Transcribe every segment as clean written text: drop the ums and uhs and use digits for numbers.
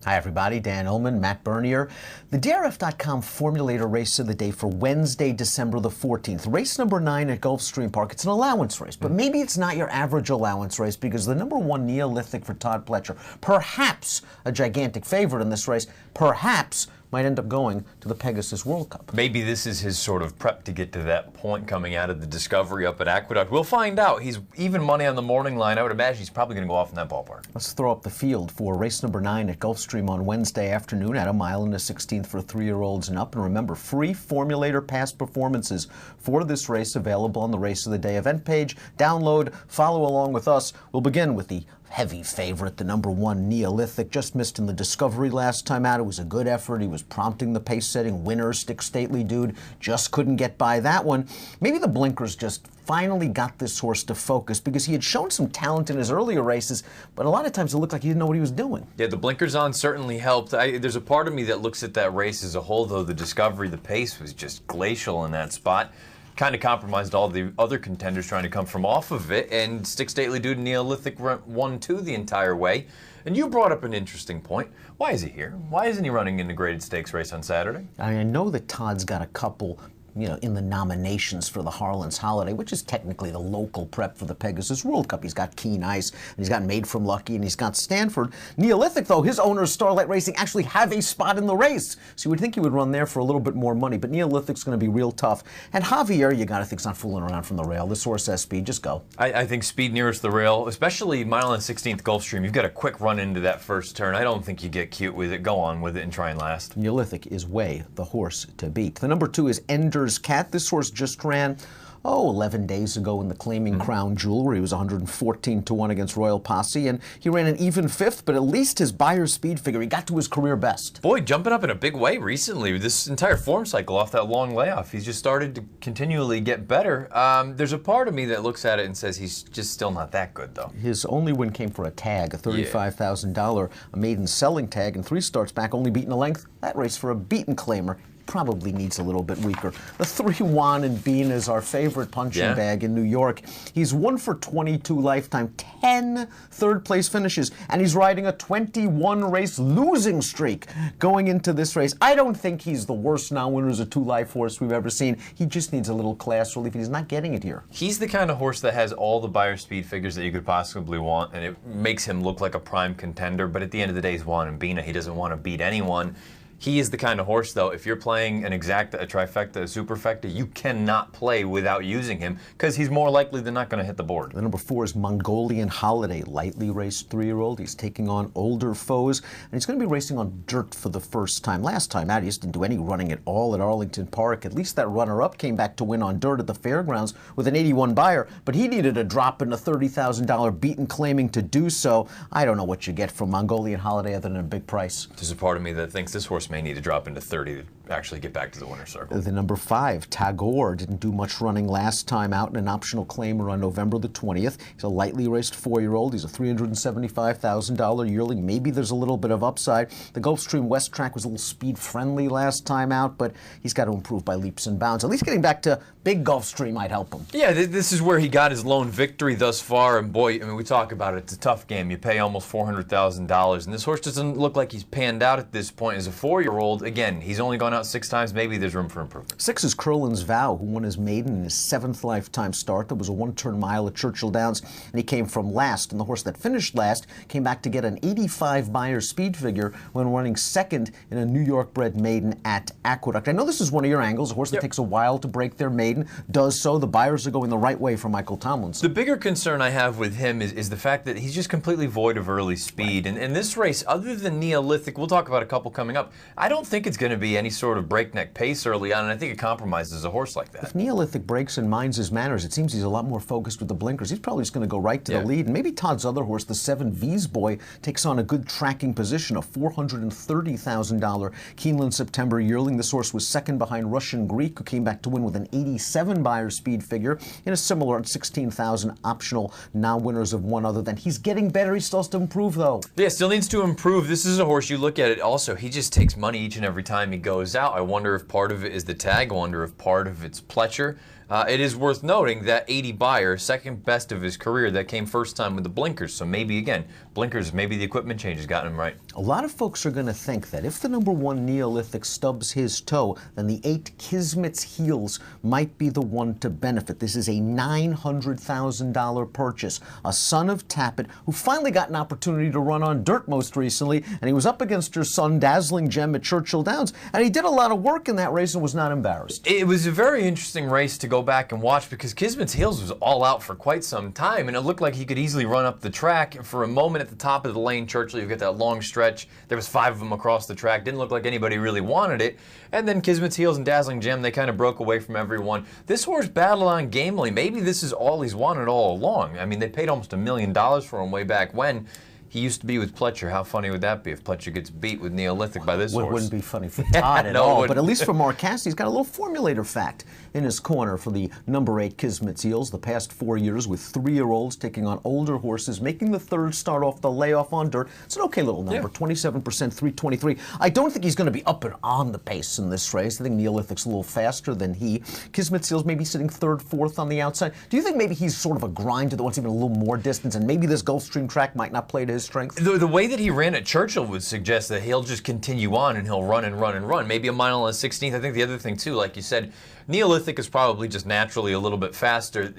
Hi everybody, Dan Ullman, Matt Bernier. The DRF.com Formulator race of the day for Wednesday, December the 14th. Race number 9 at Gulfstream Park. It's an allowance race, but maybe it's not your average allowance race because the number 1 Neolithic for Todd Pletcher, perhaps a gigantic favorite in this race, perhaps might end up going to the Pegasus World Cup. Maybe this is his sort of prep to get to that point coming out of the Discovery up at Aqueduct. We'll find out. He's even money on the morning line. I would imagine he's probably going to go off in that ballpark. Let's throw up the field for race number 9 at Gulfstream on Wednesday afternoon at 1 mile and a 16th for 3-year-olds and up. And remember, free Formulator Pass performances for this race available on the Race of the Day event page. Download, follow along with us. We'll begin with the heavy favorite, the number 1 Neolithic. Just missed in the Discovery last time out. It was a good effort. He was prompting the pace-setting winner, Stick Stately Dude. Just couldn't get by that one. Maybe the blinkers just finally got this horse to focus because he had shown some talent in his earlier races, but a lot of times it looked like he didn't know what he was doing. Yeah, the blinkers on certainly helped. There's a part of me that looks at that race as a whole, though. The Discovery, the pace was just glacial in that spot. Kind of compromised all the other contenders trying to come from off of it, and Stick Stately Dude and Neolithic went 1-2 the entire way. And you brought up an interesting point. Why is he here? Why isn't he running in the graded stakes race on Saturday? I know that Todd's got a couple, in the nominations for the Harlan's Holiday, which is technically the local prep for the Pegasus World Cup. He's got Keen Ice, and he's got Made from Lucky, and he's got Stanford. Neolithic, though, his owners, Starlight Racing, actually have a spot in the race. So you would think he would run there for a little bit more money, but Neolithic's going to be real tough. And Javier, you got to think, he's not fooling around from the rail. This horse has speed. Just go. I think speed nearest the rail, especially mile and 16th Gulfstream. You've got a quick run into that first turn. I don't think you get cute with it. Go on with it and try and last. Neolithic is way the horse to beat. The number 2 is Ender's Cat. This horse just ran 11 days ago in the Claiming Crown Jewel, where he was 114-1 against Royal Posse, and he ran an even 5th, but at least his Beyer speed figure, he got to his career best. Boy, jumping up in a big way recently. This entire form cycle off that long layoff, he's just started to continually get better. There's a part of me that looks at it and says he's just still not that good, though. His only win came for a tag, a $35,000, a maiden selling tag, and 3 starts back, only beaten a length. That race for a beaten claimer probably needs a little bit weaker. The 3 Juan and Bean is our favorite punching bag in New York. He's 1 for 22 lifetime, 10 third-place finishes, and he's riding a 21-race losing streak going into this race. I don't think he's the worst non-winner as a 2-life horse we've ever seen. He just needs a little class relief, and he's not getting it here. He's the kind of horse that has all the Beyer speed figures that you could possibly want, and it makes him look like a prime contender, but at the end of the day, he's Juan and Bina. He doesn't want to beat anyone. He is the kind of horse, though, if you're playing an exacta, a trifecta, a superfecta, you cannot play without using him because he's more likely than not going to hit the board. The number 4 is Mongolian Holiday, lightly raced 3-year-old. He's taking on older foes, and he's going to be racing on dirt for the first time. Last time out, he just didn't do any running at all at Arlington Park. At least that runner-up came back to win on dirt at the fairgrounds with an 81 Beyer, but he needed a drop in a $30,000 beaten claiming to do so. I don't know what you get from Mongolian Holiday other than a big price. There's a part of me that thinks this horse may need to drop into 30 to actually get back to the winner's circle. The number 5, Tagore, didn't do much running last time out in an optional claimer on November the 20th. He's a lightly raced 4-year-old. He's a $375,000 yearling. Maybe there's a little bit of upside. The Gulfstream West track was a little speed-friendly last time out, but he's got to improve by leaps and bounds. At least getting back to big Gulfstream might help him. Yeah, this is where he got his lone victory thus far, and boy, I mean, we talk about it. It's a tough game. You pay almost $400,000, and this horse doesn't look like he's panned out at this point as a 4-year-old. Again, he's only gone out 6 times. Maybe there's room for improvement. 6 is Curlin's Vow, who won his maiden in his 7th lifetime start. That was a 1-turn mile at Churchill Downs, and he came from last. And the horse that finished last came back to get an 85 Beyer speed figure when running 2nd in a New York-bred maiden at Aqueduct. I know this is one of your angles. A horse that takes a while to break their maiden does so. The Beyers are going the right way for Michael Tomlinson. The bigger concern I have with him is the fact that he's just completely void of early speed. And in this race, other than Neolithic, we'll talk about a couple coming up, I don't think it's going to be any sort of breakneck pace early on, and I think it compromises a horse like that. If Neolithic breaks and minds his manners, it seems he's a lot more focused with the blinkers. He's probably just going to go right to the lead. And maybe Todd's other horse, the 7 V's Boy, takes on a good tracking position, a $430,000 Keeneland September yearling. This horse was 2nd behind Russian Greek, who came back to win with an 87 Beyer speed figure in a similar 16,000 optional non-winners of one other than. He's getting better. He still has to improve, though. Yeah, still needs to improve. This is a horse, you look at it also, he just takes money each and every time he goes out. I wonder if part of it is the tag. I wonder if part of it's Pletcher. It is worth noting that 80 Beyer, second best of his career, that came first time with the blinkers. So maybe, again, blinkers, maybe the equipment change has gotten him right. A lot of folks are going to think that if the number 1 Neolithic stubs his toe, then the 8 Kismet's Heels might be the one to benefit. This is a $900,000 purchase. A son of Tappet, who finally got an opportunity to run on dirt most recently, and he was up against your son, Dazzling Gem, at Churchill Downs, and he did a lot of work in that race and was not embarrassed. It was a very interesting race to go back and watch because Kismet's Heels was all out for quite some time, and it looked like he could easily run up the track. And for a moment at the top of the lane, Churchill, you've got that long stretch. There was 5 of them across the track. Didn't look like anybody really wanted it. And then Kismet's Heels and Dazzling Gem, they kind of broke away from everyone. This horse battled on gamely. Maybe this is all he's wanted all along. I mean, they paid almost $1 million for him way back when. He used to be with Pletcher. How funny would that be if Pletcher gets beat with Neolithic by this horse? It wouldn't be funny for Todd at all. But at least for Mark Cassidy, he's got a little formulator fact in his corner for the number 8 Kismet's Heels. The past 4 years with 3-year-olds taking on older horses, making the third start off the layoff on dirt. It's an okay little number, 27%, 323. I don't think he's going to be up and on the pace in this race. I think Neolithic's a little faster than he. Kismet's Heels maybe sitting 3rd, 4th on the outside. Do you think maybe he's sort of a grinder that wants even a little more distance, and maybe this Gulfstream track might not play to his strength? The way that he ran at Churchill would suggest that he'll just continue on and he'll run and run and run. Maybe a mile and a 16th. I think the other thing, too, like you said, Neolithic is probably just naturally a little bit faster.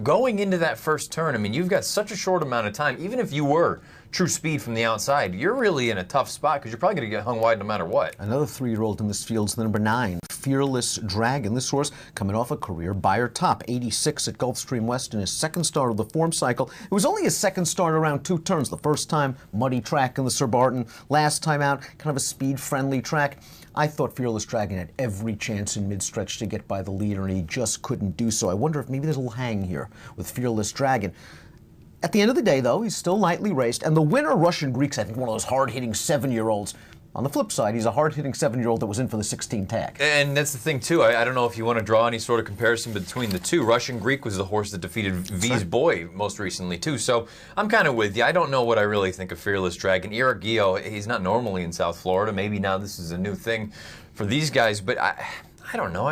Going into that first turn, I mean, you've got such a short amount of time. Even if you were true speed from the outside, you're really in a tough spot because you're probably going to get hung wide no matter what. Another 3-year-old in this field's the number 9, Fearless Dragon. This horse coming off a career Beyer top, 86 at Gulfstream West in his 2nd start of the form cycle. It was only his 2nd start around 2 turns. The first time, muddy track in the Sir Barton. Last time out, kind of a speed-friendly track. I thought Fearless Dragon had every chance in mid-stretch to get by the leader, and he just couldn't do so. I wonder if maybe there's a little hang here with Fearless Dragon. At the end of the day, though, he's still lightly raced, and the winner, Russian Greek's, I think, one of those hard-hitting 7-year-olds. On the flip side, he's a hard-hitting 7-year-old that was in for the 16 tag. And that's the thing, too. I don't know if you want to draw any sort of comparison between the two. Russian Greek was the horse that defeated V's Boy most recently, too. So I'm kind of with you. I don't know what I really think of Fearless Dragon. Iragio, he's not normally in South Florida. Maybe now this is a new thing for these guys. But I don't know.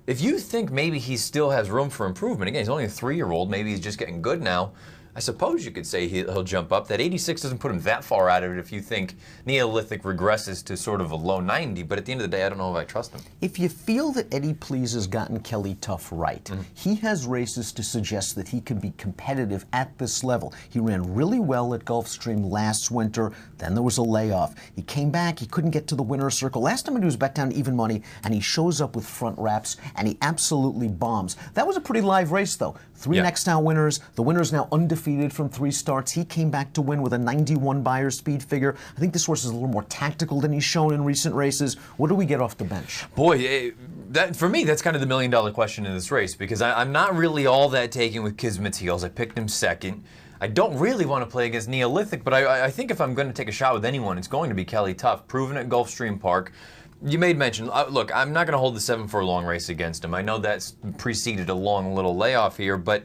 If you think maybe he still has room for improvement, again, he's only a 3-year-old. Maybe he's just getting good now. I suppose you could say he'll jump up. That 86 doesn't put him that far out of it if you think Neolithic regresses to sort of a low 90, but at the end of the day, I don't know if I trust him. If you feel that Eddie Please has gotten Kelly Tough right, he has races to suggest that he can be competitive at this level. He ran really well at Gulfstream last winter, then there was a layoff. He came back, he couldn't get to the winner's circle. Last time he was back down to even money, and he shows up with front wraps, and he absolutely bombs. That was a pretty live race, though. 3 next out winners. The winner's now undefeated from 3 starts. He came back to win with a 91 Beyer speed figure. I think this horse is a little more tactical than he's shown in recent races. What do we get off the bench? Boy, for me, that's kind of the $1 million question in this race because I'm not really all that taken with Kismet's Heels. I picked him 2nd. I don't really want to play against Neolithic, but I think if I'm going to take a shot with anyone, it's going to be Kelly Tough, proven at Gulfstream Park. You made mention, look, I'm not going to hold the 7-furlong race against him. I know that's preceded a long little layoff here, but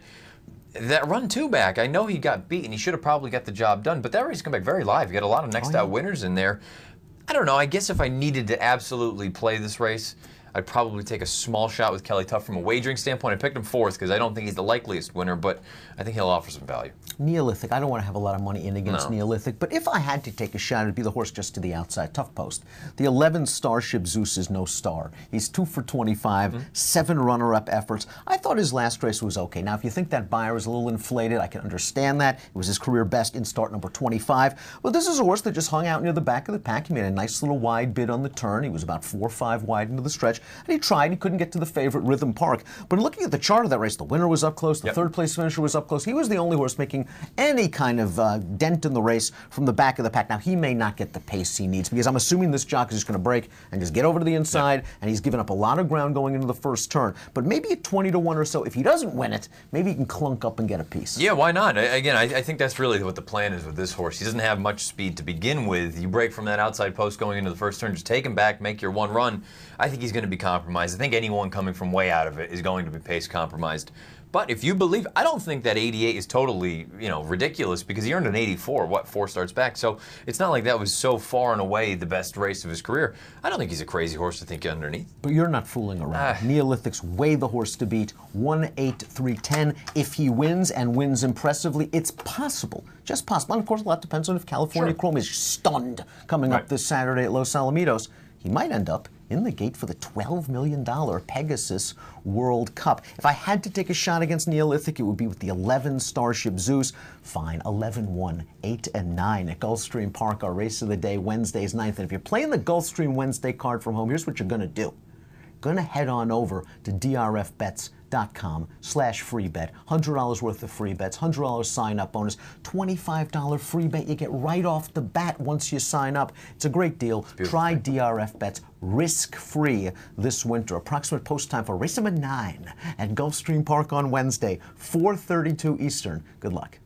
that run 2 back, I know he got beat, and he should have probably got the job done, but that race come back very live. You got a lot of next-out winners in there. I don't know. I guess if I needed to absolutely play this race, I'd probably take a small shot with Kelly Tough from a wagering standpoint. I picked him 4th because I don't think he's the likeliest winner, but I think he'll offer some value. Neolithic, I don't want to have a lot of money in against Neolithic, but if I had to take a shot, it'd be the horse just to the outside, Tough Post. The 11 Starship Zeus is no star. He's 2 for 25, 7 runner-up efforts. I thought his last race was okay. Now, if you think that Beyer is a little inflated, I can understand that. It was his career best in start number 25. But this is a horse that just hung out near the back of the pack. He made a nice little wide bid on the turn. He was about 4 or 5 wide into the stretch. And he tried. He couldn't get to the favorite, Rhythm Park. But looking at the chart of that race, the winner was up close. The third-place finisher was up close. He was the only horse making any kind of dent in the race from the back of the pack. Now, he may not get the pace he needs because I'm assuming this jock is just going to break and just get over to the inside, and he's given up a lot of ground going into the first turn. But maybe at 20-1 or so, if he doesn't win it, maybe he can clunk up and get a piece. Yeah, why not? Again, I think that's really what the plan is with this horse. He doesn't have much speed to begin with. You break from that outside post going into the first turn, just take him back, make your one run. I think he's going to be compromised. I think anyone coming from way out of it is going to be pace compromised. But if you believe, I don't think that 88 is totally, ridiculous, because he earned an 84, 4 starts back. So it's not like that was so far and away the best race of his career. I don't think he's a crazy horse to think underneath. But you're not fooling around. Neolithic's way the horse to beat, 1-8-3-10. If he wins and wins impressively, it's possible, just possible. And of course, a lot depends on if California Chrome is stunned coming up this Saturday at Los Alamitos. He might end up in the gate for the $12 million Pegasus World Cup. If I had to take a shot against Neolithic, it would be with the 11 Starship Zeus. Fine, 11-1, 8-9 at Gulfstream Park, our race of the day, Wednesday's 9th. And if you're playing the Gulfstream Wednesday card from home, here's what you're going to do. Going to head on over to drfbets.com/freebet. $100 worth of free bets, $100 sign-up bonus, $25 free bet you get right off the bat once you sign up. It's a great deal. Try DRF Bets risk-free this winter. Approximate post time for race number 9 at Gulfstream Park on Wednesday, 4:32 Eastern. Good luck.